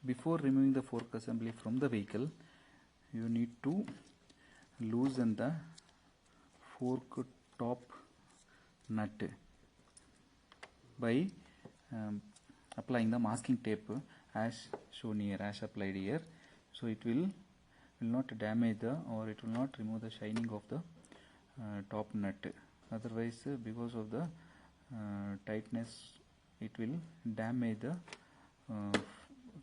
before removing the fork assembly from the vehicle, you need to loosen the fork top nut by applying the masking tape as shown here, as applied here. So it will not damage the, or it will not remove the shining of the top nut. Otherwise, because of the tightness, it will damage the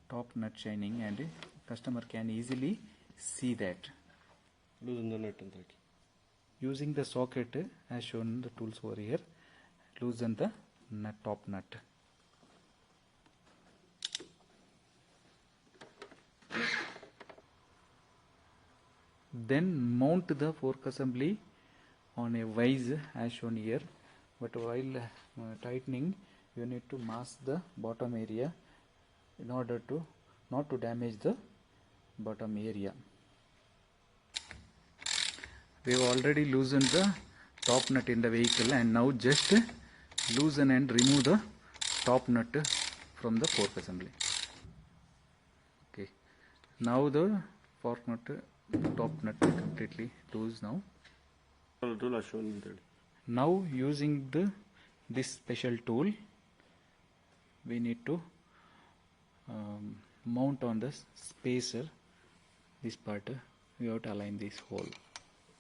top nut shining, and customer can easily see that. Loosen the nut and that. Using the socket as shown in the tools over here, loosen the top nut. Then mount the fork assembly on a vise as shown here, but while tightening, you need to mask the bottom area in order to not to damage the bottom area. We have already loosened the top nut in the vehicle, and now just loosen and remove the top nut from the fork assembly. Okay, now the fork nut, top nut completely loose now. Now using this special tool, we need to mount on the spacer. This part we have to align this hole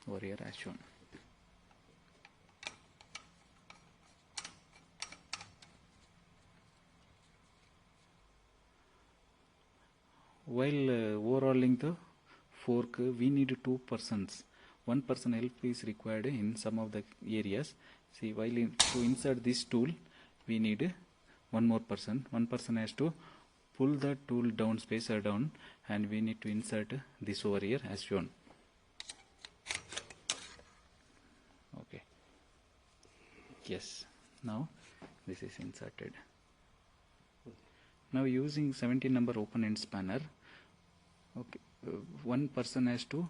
over here as shown. While overhauling the fork, we need 2 persons. One person help is required in some of the areas. See, while to insert this tool, we need one more person. One person has to pull the tool down, spacer down, and we need to insert this over here as shown. Okay. Yes. Now this is inserted. Now using 17 number open end spanner, okay, one person has to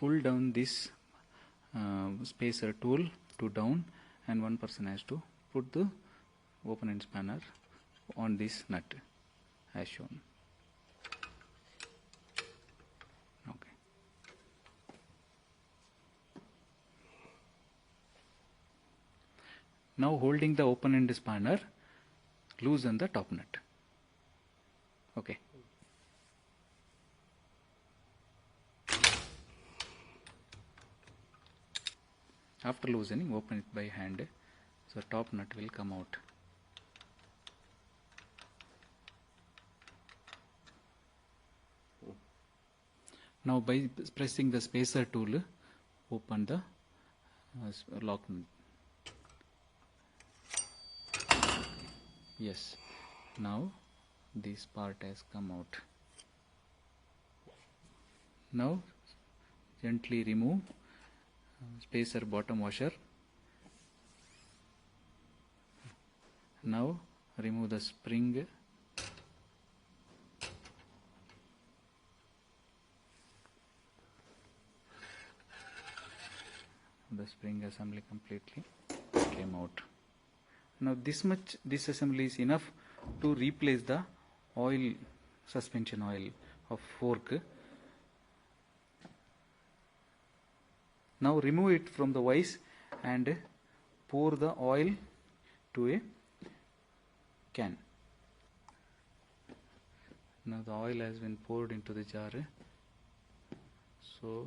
pull down this spacer tool to down, and one person has to put the open end spanner on this nut as shown. Okay. Now holding the open end spanner, loosen the top nut. Okay. After loosening, open it by hand, so top nut will come out. Now by pressing the spacer tool, open the lock nut. Yes, now this part has come out. Now gently remove spacer bottom washer. Now remove the spring. The spring assembly completely came out. Now this assembly is enough to replace the oil, suspension oil of fork. Now remove it from the vise and pour the oil to a can. Now the oil has been poured into the jar. So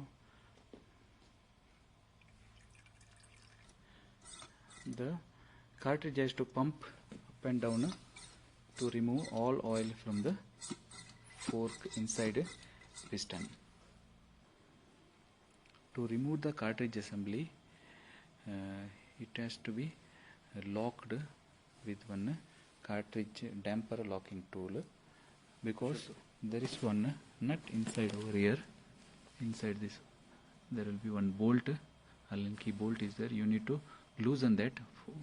the cartridge has to pump up and down to remove all oil from the fork inside piston. To remove the cartridge assembly, it has to be locked with one cartridge damper locking tool, because there is one nut inside over here. Inside this there will be one bolt, Allen key bolt is there. You need to loosen that.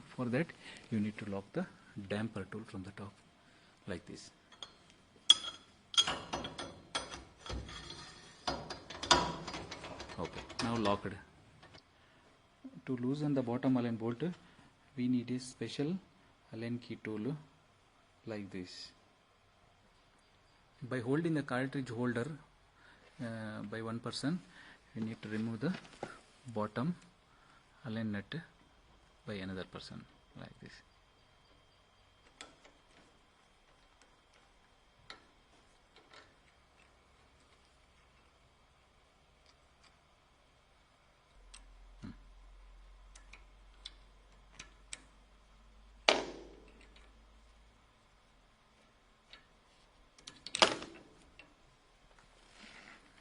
For that you need to lock the damper tool from the top like this. Okay, now locked. To loosen the bottom Allen bolt, we need a special Allen key tool like this. By holding the cartridge holder by one person, we need to remove the bottom align nut by another person, like this.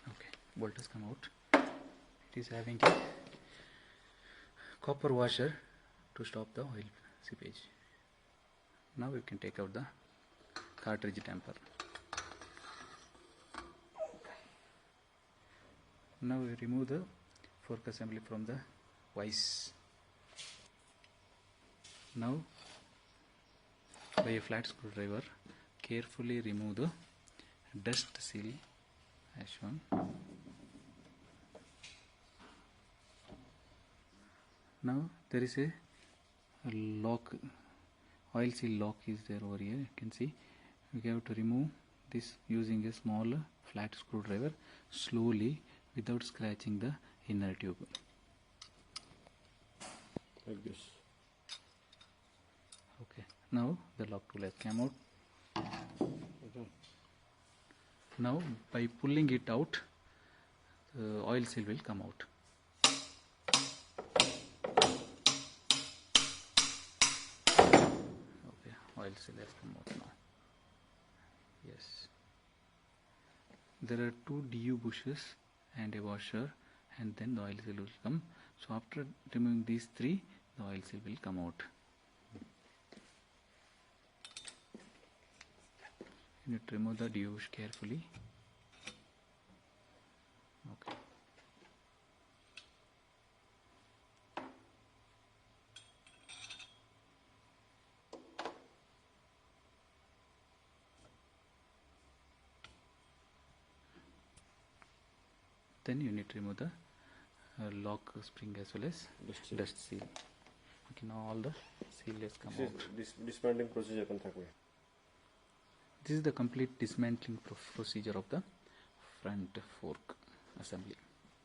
Okay, bolt has come out. It is having a copper washer to stop the oil seepage. Now we can take out the cartridge damper. Now we remove the fork assembly from the vise. Now by a flat screwdriver carefully remove the dust seal as shown. Now there is a lock, oil seal lock is there over here. You can see we have to remove this using a small flat screwdriver slowly without scratching the inner tube. Like this. Okay, now the lock tool has come out. Okay. Now by pulling it out, the oil seal will come out. Okay, oil seal has come out now. Yes. There are two DU bushes and a washer, and then the oil seal will come. So after removing these three, the oil seal will come out. You need to remove the DU bush carefully. Okay. Then you need to remove the lock spring as well as dust seal. Okay, now all the seal has come out. This dismantling procedure can take away. This is the complete dismantling procedure of the front fork assembly.